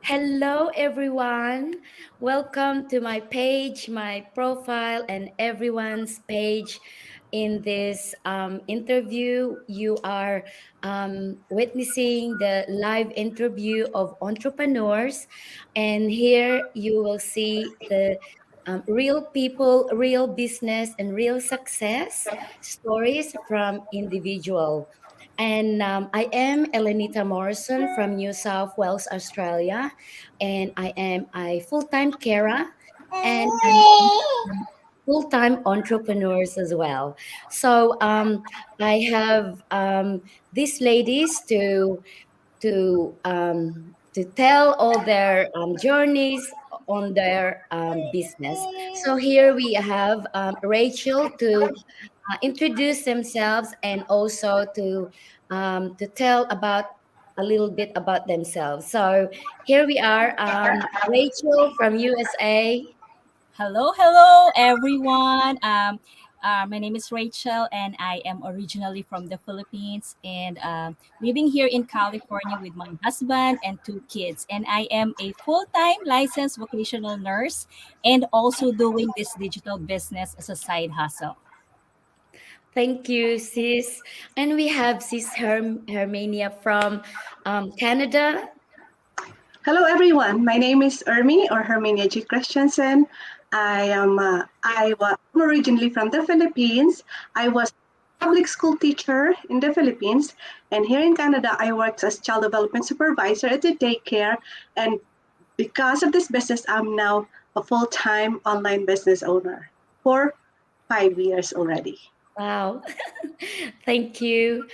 Hello, everyone. Welcome to my page, my profile, and everyone's page. In this interview, you are witnessing the live interview of entrepreneurs, and here you will see the real people, real business, and real success stories from individual. And I am Elenita Morrison from New South Wales, Australia, and I am a full-time carer and an full-time entrepreneurs as well. So I have these ladies to tell all their journeys on their business. So here we have Rachel to introduce themselves and also to tell about a little bit about themselves. So here we are, Rachel from USA. Hello, everyone. My name is Rachel, and I am originally from the Philippines and living here in California with my husband and two kids. And I am a full time licensed vocational nurse and also doing this digital business as a side hustle. Thank you, sis. And we have sis Hermania from Canada. Hello, everyone. My name is Ermi or Herminia G. Christensen. I'm originally from the Philippines. I was a public school teacher in the Philippines, and here in Canada, I worked as child development supervisor at the daycare. And because of this business, I'm now a full-time online business owner for 5 years already. Wow. Thank you.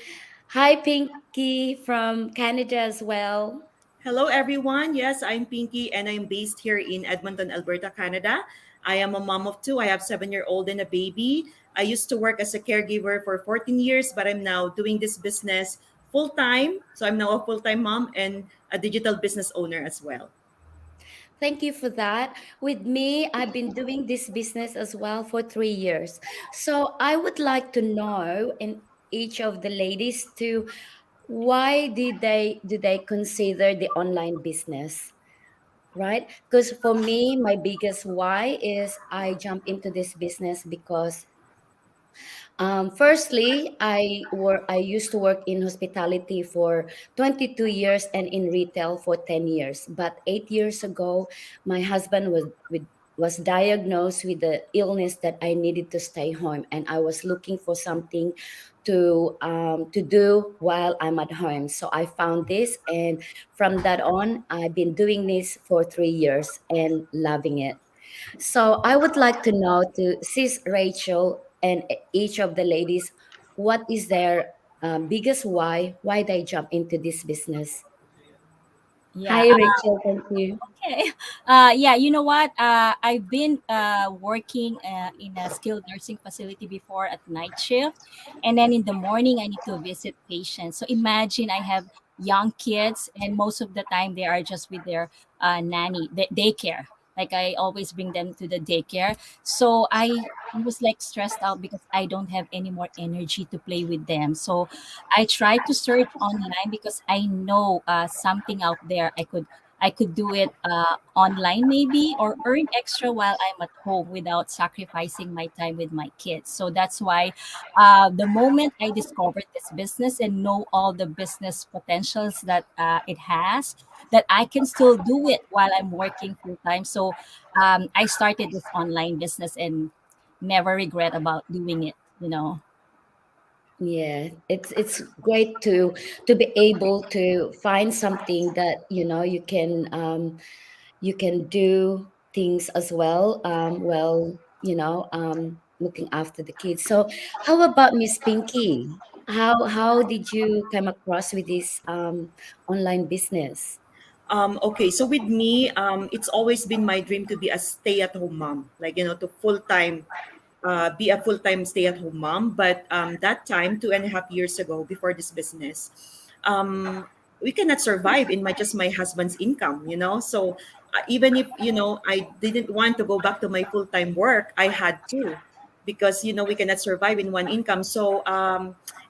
Hi, Pinky from Canada as well. Hello, everyone. Yes, I'm Pinky, and I'm based here in Edmonton, Alberta, Canada. I am a mom of two. I have 7-year-old and a baby. I used to work as a caregiver for 14 years, but I'm now doing this business full time. So I'm now a full time mom and a digital business owner as well. Thank you for that. With me, I've been doing this business as well for 3 years. So I would like to know in each of the ladies to why did they consider the online business, right? Because for me, my biggest why is I jump into this business because firstly, I used to work in hospitality for 22 years and in retail for 10 years. But 8 years ago, my husband was diagnosed with the illness that I needed to stay home, and I was looking for something to do while I'm at home. So I found this, and from that on, I've been doing this for 3 years and loving it. So I would like to know to Sis Rachel and each of the ladies, what is their biggest why they jump into this business? Yeah. Hi, Rachel. Thank you. Okay. Yeah, you know what? I've been working in a skilled nursing facility before at night shift. And then in the morning, I need to visit patients. So imagine I have young kids, and most of the time they are just with their nanny, daycare. Like I always bring them to the daycare. So I was like stressed out because I don't have any more energy to play with them. So I tried to search online because I know something out there I could do it online maybe or earn extra while I'm at home without sacrificing my time with my kids. So that's why the moment I discovered this business and know all the business potentials that it has, that I can still do it while I'm working full time. So I started this online business and never regret about doing it. Yeah, it's great to be able to find something that you can do things as well. Looking after the kids. So, how about Miss Pinky? How did you come across with this online business? Okay, so with me, it's always been my dream to be a stay-at-home mom, like to be a full-time stay-at-home mom. But that time, 2.5 years ago, before this business, we cannot survive in my husband's income. So even if I didn't want to go back to my full-time work, I had to. because we cannot survive in one income. So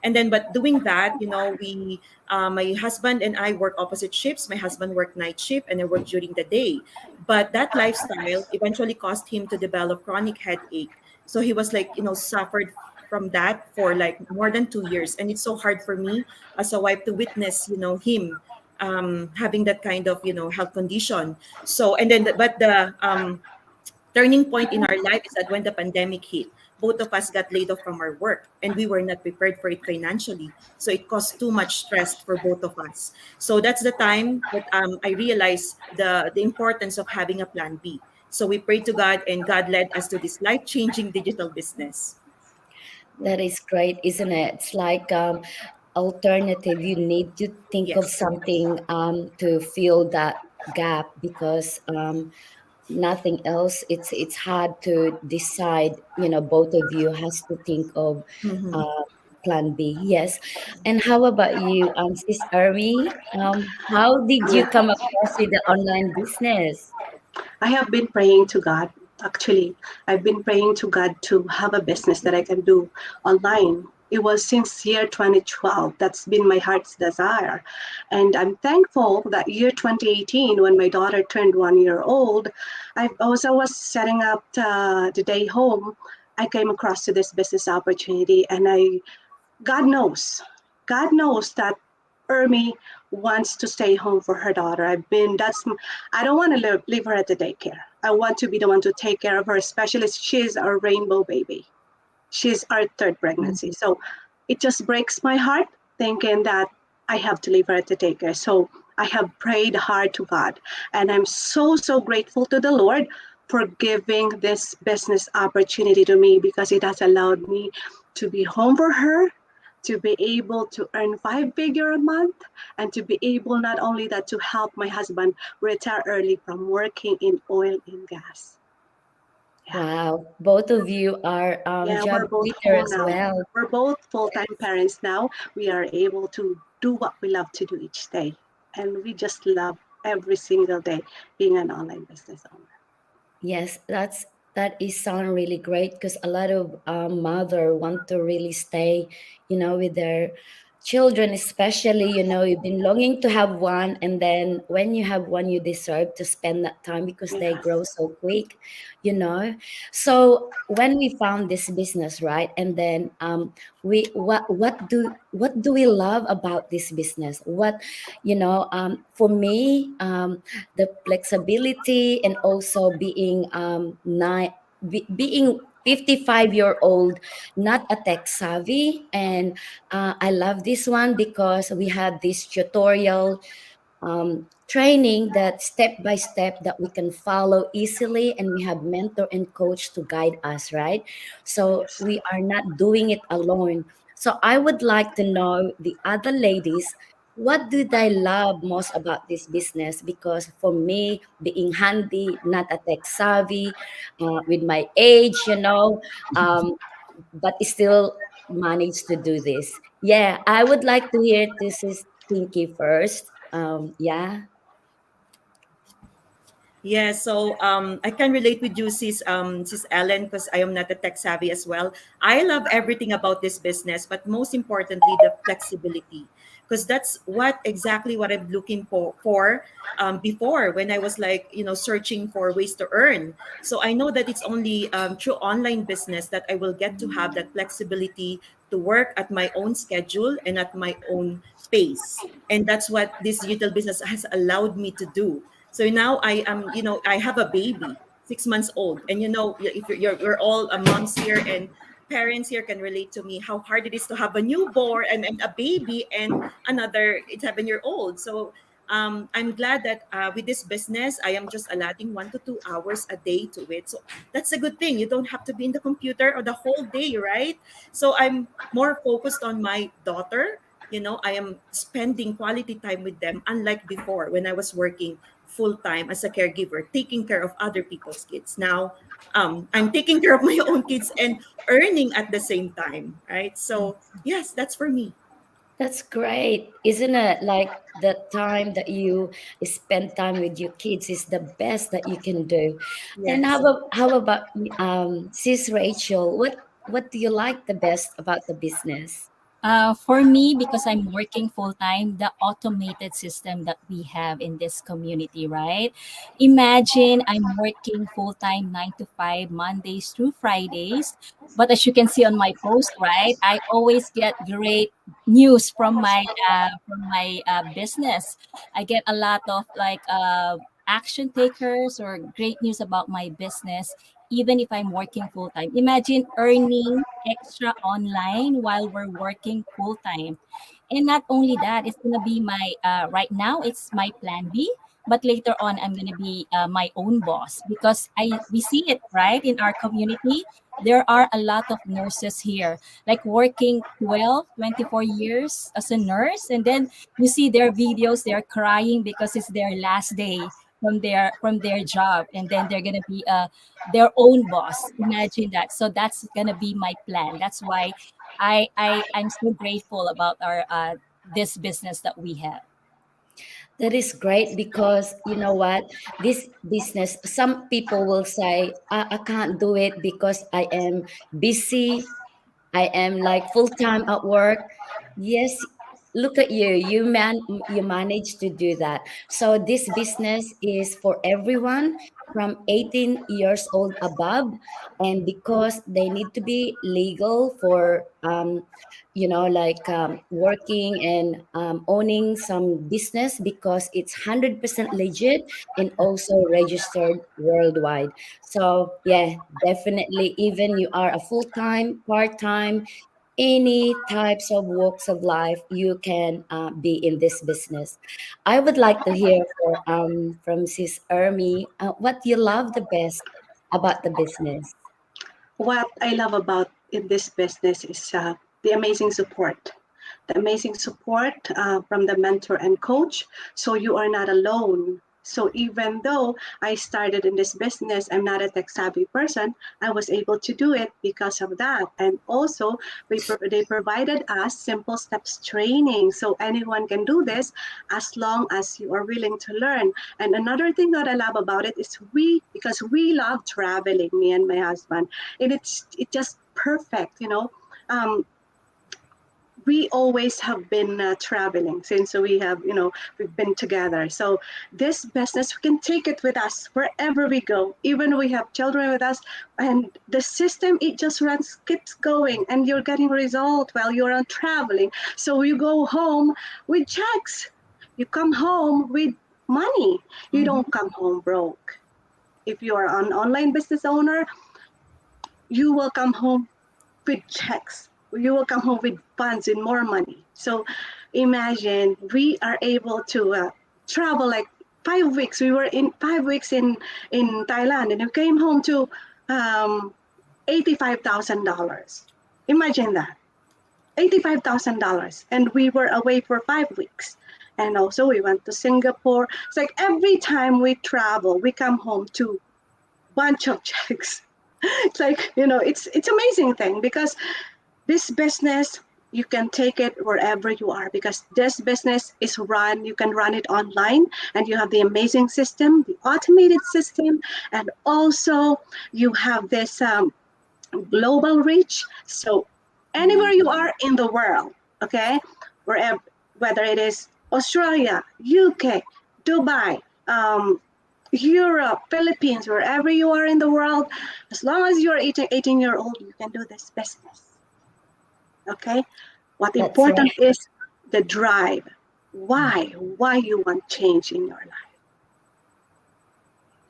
and then but doing that, we my husband and I work opposite shifts. My husband worked night shift and I work during the day. But that lifestyle eventually caused him to develop chronic headache. So he was like, suffered from that for like more than 2 years. And it's so hard for me as a wife to witness, him having that kind of, health condition. So, and then, but the turning point in our life is that when the pandemic hit, both of us got laid off from our work and we were not prepared for it financially. So it caused too much stress for both of us. So that's the time that I realized the importance of having a plan B. So we prayed to God and God led us to this life changing digital business. That is great, isn't it? It's like alternative. You need to think of Yes. something to fill that gap because nothing else. It's hard to decide. Both of you has to think of Mhm. uh, plan B. Yes. And how about you, Sis Army? How did you come across with the online business? I have been praying to God. Actually, I've been praying to God to have a business that I can do online. It was since year 2012. That's been my heart's desire. And I'm thankful that year 2018, when my daughter turned 1 year old, I was setting up the day home. I came across to this business opportunity, and God knows that Ermi wants to stay home for her daughter. I don't want to leave her at the daycare. I want to be the one to take care of her, especially she's our rainbow baby. She's our third pregnancy. So it just breaks my heart thinking that I have to leave her at the daycare. So I have prayed hard to God. And I'm so, so grateful to the Lord for giving this business opportunity to me because it has allowed me to be home for her, to be able to earn 5 figure a month, and to be able not only that to help my husband retire early from working in oil and gas. Yeah. Wow, both of you are Yeah, job we're both seeker home as now. well. We're both full-time parents now. We are able to do what we love to do each day. And we just love every single day being an online business owner. Yes, that is sound really great because a lot of mother want to really stay, with their children, especially, you've been longing to have one, and then when you have one, you deserve to spend that time because they Yes. grow so quick, you know. So when we found this business, right, and then we what do we love about this business? For me, the flexibility and also being being 55-year-old, not a tech savvy. And I love this one because we had this tutorial training that step by step that we can follow easily, and we have mentor and coach to guide us, right? So Yes. we are not doing it alone. So I would like to know the other ladies, what do they love most about this business? Because for me, being handy, not a tech savvy, with my age, um, but still managed to do this. Yeah, I would like to hear this is Pinky first. Yeah. Yeah, so I can relate with you, sis Ellen, because I am not a tech savvy as well. I love everything about this business, but most importantly, the flexibility, because that's what I'm looking for before when I was like searching for ways to earn. So I know that it's only through online business that I will get to have that flexibility to work at my own schedule and at my own pace, and that's what this digital business has allowed me to do. So now I am, I have a baby, 6 months old, and if you're all moms here and parents here can relate to me how hard it is to have a newborn and a baby and another 7-year old. So I'm glad that with this business, I am just allotting 1 to 2 hours a day to it. So that's a good thing. You don't have to be in the computer or the whole day, right? So I'm more focused on my daughter. I am spending quality time with them, unlike before when I was working full time as a caregiver, taking care of other people's kids. Now, I'm taking care of my own kids and earning at the same time, right? So, yes, that's for me. That's great, isn't it? Like the time that you spend time with your kids is the best that you can do. And Yes. how about Sis Rachel? What do you like the best about the business? For me, because I'm working full time, the automated system that we have in this community, right? Imagine I'm working full time 9 to 5, Mondays through Fridays. But as you can see on my post, right, I always get great news from my business. I get a lot of action takers or great news about my business, even if I'm working full time. Imagine earning extra online while we're working full time. And not only that, it's gonna be my right now it's my plan B, but later on I'm gonna be my own boss because I we see it right in our community. There are a lot of nurses here, like working 12, 24 years as a nurse, and then you see their videos, they're crying because it's their last day from their job, and then they're gonna be their own boss. Imagine that. So that's gonna be my plan. That's why I'm so grateful about our this business that we have. That is great because you know what? This business, some people will say, I can't do it because I am busy. I am like full time at work. Yes, look at you. You managed to do that. So this business is for everyone from 18 years old above, and because they need to be legal for like working and owning some business because it's 100% legit and also registered worldwide. So yeah, definitely, even you are a full-time, part-time, any types of walks of life, you can be in this business. I would like to hear from Sis Ermi, what you love the best about the business. What I love about in this business is the amazing support. The amazing support from the mentor and coach. So you are not alone. So even though I started in this business, I'm not a tech savvy person. I was able to do it because of that. And also, they provided us simple steps training, so anyone can do this as long as you are willing to learn. And another thing that I love about it is because we love traveling, me and my husband, and it's just perfect, you know. We always have been traveling since we've been together. So this business, we can take it with us wherever we go, even we have children with us, and the system, it just runs, keeps going, and you're getting result while you're on traveling. So you go home with checks, you come home with money, you Mhm. don't come home broke. If you are an online business owner, you will come home with checks. You will come home with funds and more money. So imagine we are able to travel like 5 weeks. We were in 5 weeks in Thailand, and we came home to $85,000. Imagine that, $85,000, and we were away for 5 weeks. And also we went to Singapore. It's like every time we travel, we come home to bunch of checks. It's like, it's amazing thing because this business, you can take it wherever you are, because this business is run, you can run it online, and you have the amazing system, the automated system, and also you have this global reach. So anywhere you are in the world, okay, wherever, whether it is Australia, UK, Dubai, Europe, Philippines, wherever you are in the world, as long as you're 18-year old, you can do this business. Okay, what That's important right. is the drive. Why you want change in your life.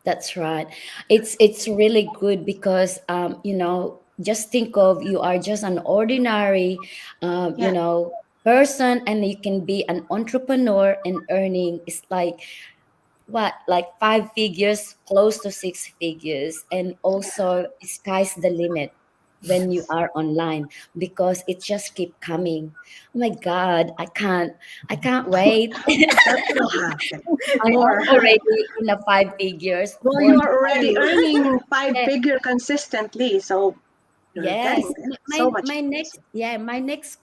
That's right. It's really good because just think of, you are just an ordinary Yeah, person, and you can be an entrepreneur and earning is like what, like five figures, close to six figures, and yeah, also sky's the limit when you are online because it just keep coming. Oh my God, I can't wait. that will happen. I am More. already in the five figures Well, for you are already you. earning five Yeah, figure consistently, so you're yes. getting there. My So much my closer. next, yeah, my next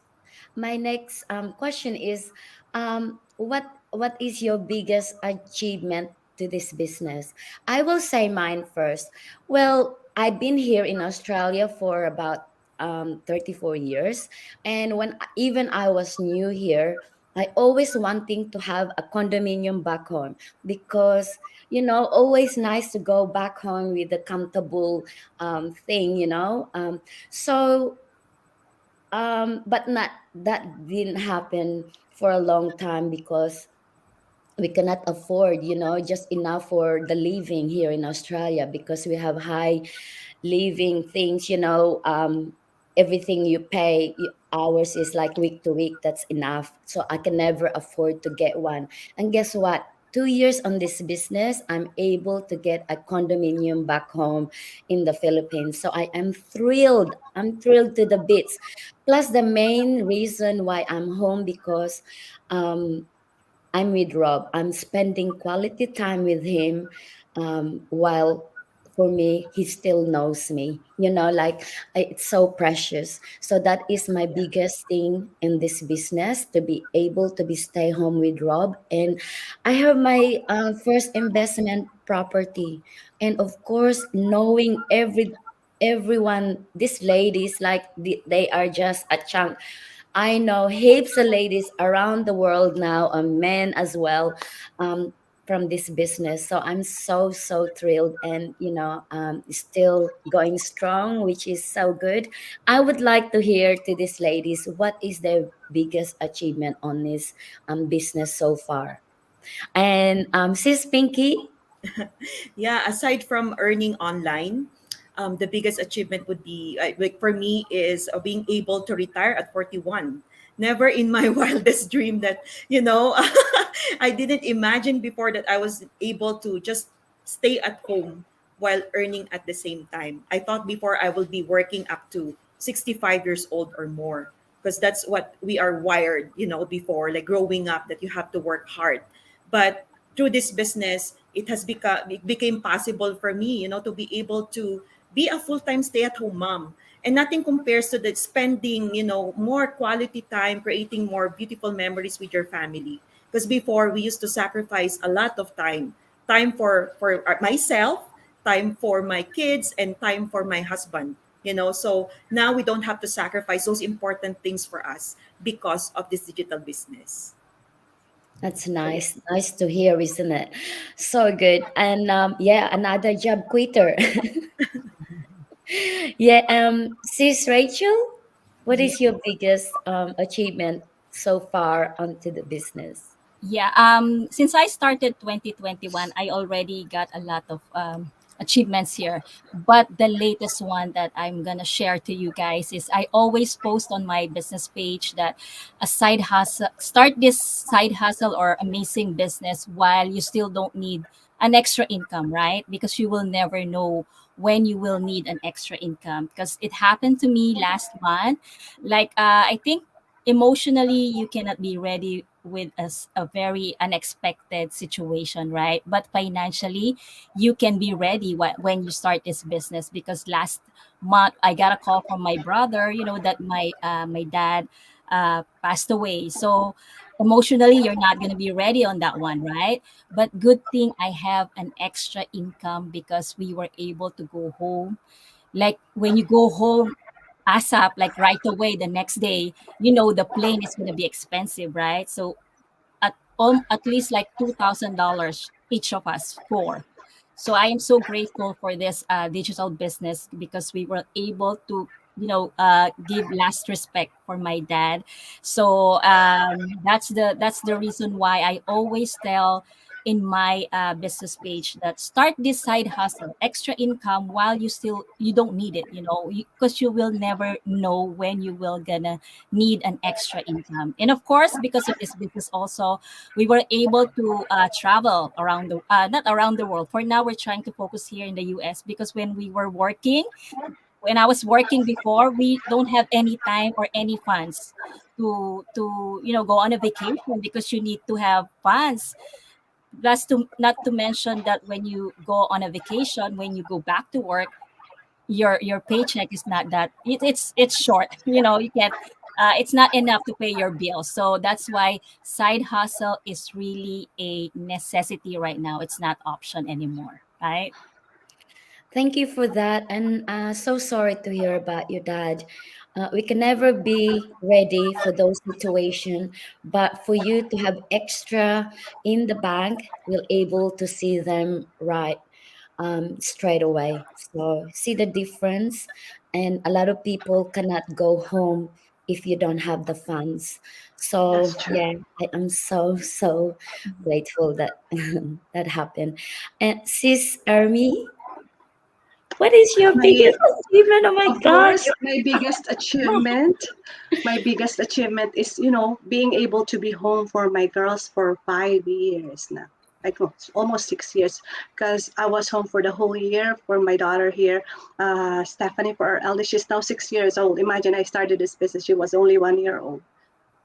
my next question is, what is your biggest achievement to this business? I will say mine first. Well, I've been here in Australia for about 34 years, and when even I was new here, I always wanting to have a condominium back home because always nice to go back home with a comfortable thing, so but not that didn't happen for a long time because we cannot afford, just enough for the living here in Australia because we have high living things, everything you pay, ours is like week to week, that's enough. So I can never afford to get one. And guess what? 2 years on this business, I'm able to get a condominium back home in the Philippines. So I am thrilled. I'm thrilled to the bits. Plus, the main reason why I'm home because um, I'm with Rob. I'm spending quality time with him, while for me, he still knows me. Like it's so precious. So that is my Yeah. biggest thing in this business, to be able to be stay home with Rob. And I have my first investment property, and of course, knowing everyone, these ladies, like they are just a chunk. I know heaps of ladies around the world now, men as well, um, from this business. So I'm so, so thrilled, and, still going strong, which is so good. I would like to hear to these ladies, what is their biggest achievement on this business so far? And Sis Pinky? Yeah, aside from earning online, the biggest achievement would be like for me is being able to retire at 41. Never in my wildest dream that I didn't imagine before that I was able to just stay at home while earning at the same time. I thought before I will be working up to 65 years old or more, because that's what we are wired, before, like growing up, that you have to work hard. But through this business, it became possible for me, to be able to be a full-time stay-at-home mom. And nothing compares to the spending, more quality time, creating more beautiful memories with your family. Because before, we used to sacrifice a lot of time for myself, time for my kids, and time for my husband. So now we don't have to sacrifice those important things for us because of this digital business. That's So yeah. nice. Nice to hear, isn't it? So good. And yeah, another job quitter. Yeah, Sis Rachel, what is your biggest achievement so far onto the business? Yeah, since I started 2021, I already got a lot of achievements here. But the latest one that I'm gonna share to you guys is I always post on my business page that a side hustle, start this side hustle or amazing business while you still don't need an extra income, right? Because you will never know when you will need an extra income. Because it happened to me last month. Like, I think emotionally you cannot be ready with a very unexpected situation, right? But financially you can be ready when you start this business, because last month I got a call from my brother, that my dad passed away. So emotionally you're not going to be ready on that one, right? But good thing I have an extra income because we were able to go home. Like when you go home ASAP, like right away the next day, the plane is going to be expensive, right? So at least like $2,000 each of us for. So I am so grateful for this digital business because we were able to give last respect for my dad. So that's the reason why I always tell in my business page that start this side hustle, extra income while you don't need it, because you will never know when you will gonna need an extra income. And of course, because of this business also, we were able to travel around not around the world. For now, we're trying to focus here in the US because when I was working before, we don't have any time or any funds to go on a vacation because you need to have funds. Plus, to not to mention that when you go on a vacation, when you go back to work, your paycheck is not that it's short. You can't it's not enough to pay your bills. So that's why side hustle is really a necessity right now. It's not option anymore, right? Thank you for that. And so sorry to hear about your dad. We can never be ready for those situations, but for you to have extra in the bank, we'll able to see them right straight away. So see the difference. And a lot of people cannot go home if you don't have the funds. That's So true. yeah, I am so grateful that that happened. And sis Army, what is your My, biggest achievement? Oh my of God. course, my biggest achievement is, being able to be home for my girls for 5 years now. Like, no, it's almost 6 years, because I was home for the whole year for my daughter here, Stephanie, for our eldest. She's now 6 years old. Imagine, I started this business. She was only 1 year old,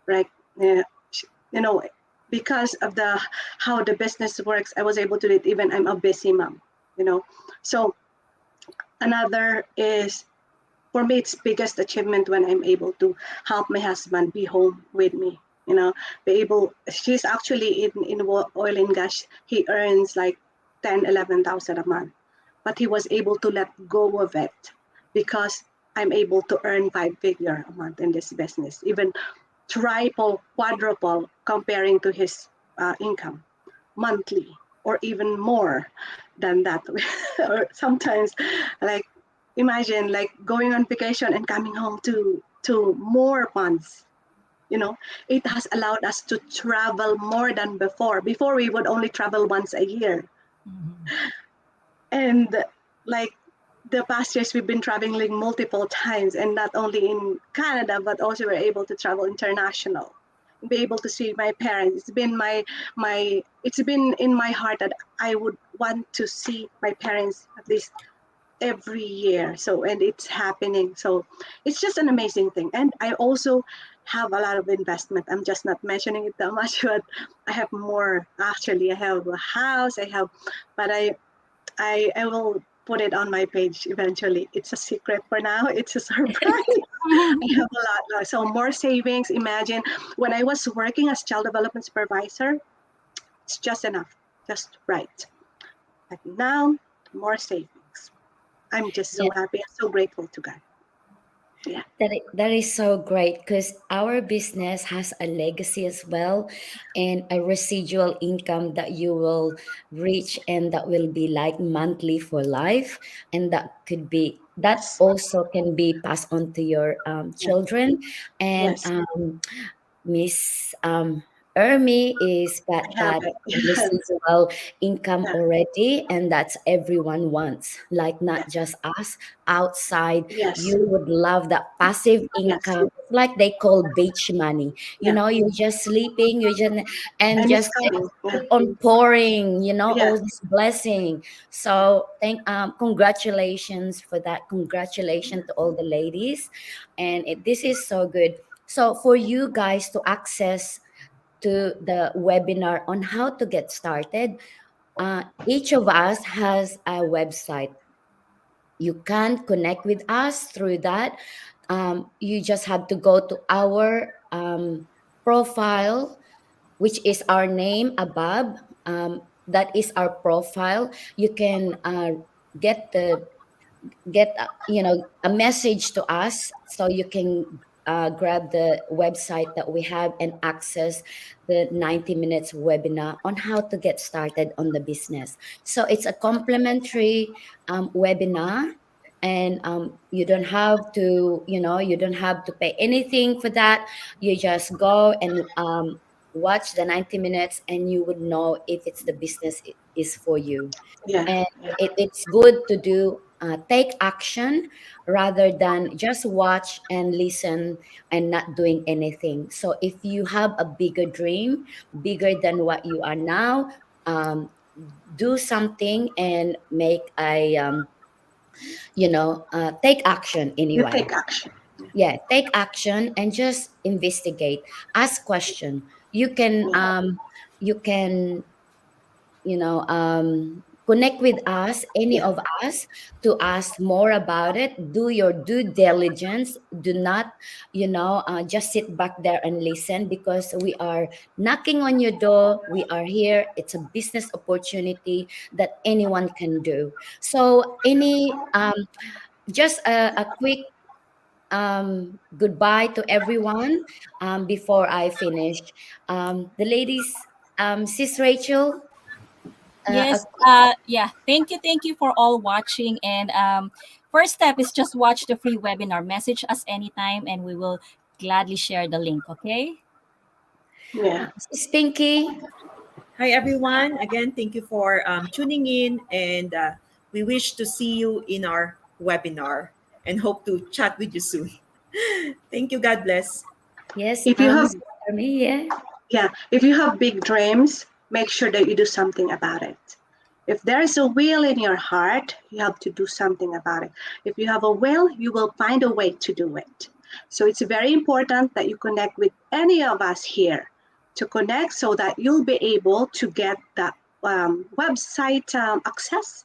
right? Yeah, you know, because of the how the business works, I was able to do it. Even I'm a busy mom, you know. So another is, for me, it's biggest achievement when I'm able to help my husband be home with me. Be able. She's actually in oil and gas. He earns like 10, 11,000 a month, but he was able to let go of it because I'm able to earn 5 figure a month in this business, even triple, quadruple comparing to his income monthly, or even more than that. Or sometimes, like, imagine like going on vacation and coming home to more funds. It has allowed us to travel more than before. We would only travel once a year. Mhm. And like, the past years we've been traveling multiple times, and not only in Canada, but also we're able to travel international, be able to see my parents. It's been in my heart that I would want to see my parents at least every year. So, and it's happening. So it's just an amazing thing. And I also have a lot of investment. I'm just not mentioning it that much, but I have more. Actually, I have a house. But I will put it on my page eventually. It's a secret for now. It's a surprise. I have a lot. So more savings. Imagine, when I was working as child development supervisor, it's just enough, just right. But now, more savings. I'm just so happy. I'm so grateful to God. Yeah. That is so great because our business has a legacy as well, and a residual income that you will reach, and that will be like monthly for life, and that Yes. also can be passed on to your Yeah. children. And Yes. Miss Ermi is got I have that it. Yes. residual income Yeah. already, and that's everyone wants. Like not Yes. just us outside, Yes. you would love that passive Yes. income. It's like they call beach money. Yeah. You're just sleeping, you just and And it's just coming. Yeah. keep on pouring. Yeah. All this blessing. So congratulations for that. Congratulations to all the ladies, and this is so good. So for you guys to access to the webinar on how to get started, each of us has a website. You can connect with us through that. You just have to go to our profile, which is our name above. That is our profile. You can get the get a message to us, so you can grab the website that we have and access the 90 minutes webinar on how to get started on the business. So it's a complimentary webinar, and you don't have to pay anything for that. You just go and watch the 90 minutes, and you would know if it's the business is for you. Yeah. And it's good to do take action rather than just watch and listen and not doing anything. So if you have a bigger dream, bigger than what you are now, um, do something and make a take action You anyway. take action. Yeah, take action and just investigate, ask question. You can Yeah. you can you know um connect with us, any of us, to ask more about it. Do your due diligence. Do not, just sit back there and listen, because we are knocking on your door. We are here. It's a business opportunity that anyone can do. So, just a quick goodbye to everyone before I finish. The ladies, Sis Rachel, a Yes. quick, Yeah. Thank you for all watching. And first step is just watch the free webinar. Message us anytime, and we will gladly share the link. Okay. Yeah. Sis Pinky. Hi, everyone. Again, thank you for tuning in, and we wish to see you in our webinar and hope to chat with you soon. Thank you. God bless. Yes, If you have Army, yeah. Yeah, if you have big dreams, make sure that you do something about it. If there is a will in your heart, you have to do something about it. If you have a will, you will find a way to do it. So it's very important that you connect with any of us here, to connect so that you'll be able to get that website access.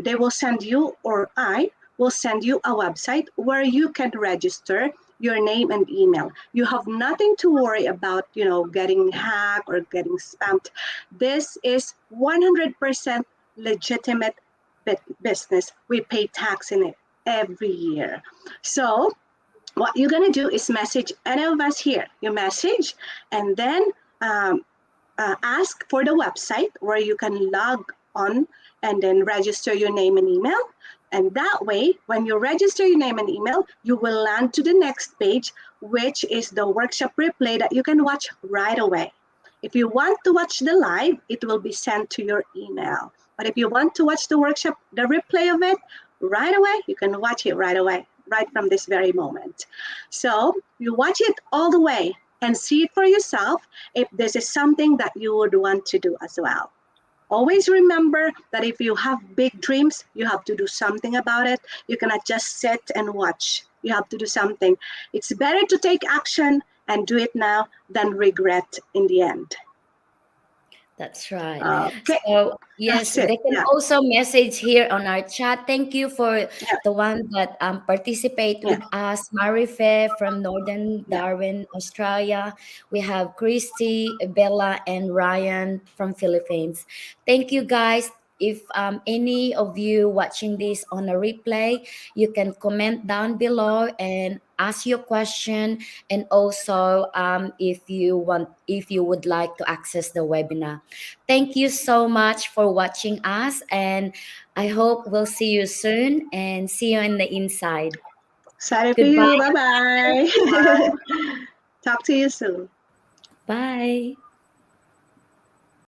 They will send you, or I will send you a website where you can register your name and email. You have nothing to worry about, getting hacked or getting spammed. This is 100% legitimate business. We pay tax in it every year. So what you're going to do is message any of us here. You message, and then ask for the website where you can log on and then register your name and email. And that way, when you register your name and email, you will land to the next page, which is the workshop replay that you can watch right away. If you want to watch the live, it will be sent to your email. But if you want to watch the workshop, the replay of it right away, you can watch it right away, right from this very moment. So you watch it all the way and see it for yourself if this is something that you would want to do as well. Always remember that if you have big dreams, you have to do something about it. You cannot just sit and watch. You have to do something. It's better to take action and do it now than regret in the end. That's right. Okay, So, yes, that's it. they can Yeah, also message here on our chat. Thank you for yeah, the one that participate yeah, with us. Marife from Northern yeah. Darwin, Australia. We have Christy, Bella, and Ryan from Philippines. Thank you, guys. If any of you watching this on a replay, you can comment down below and ask your question, and also if you would like to access the webinar. Thank you so much for watching us, and I hope we'll see you soon and see you in the inside. Excited for you. Goodbye, Bye bye. everyone. Talk to you soon. Bye.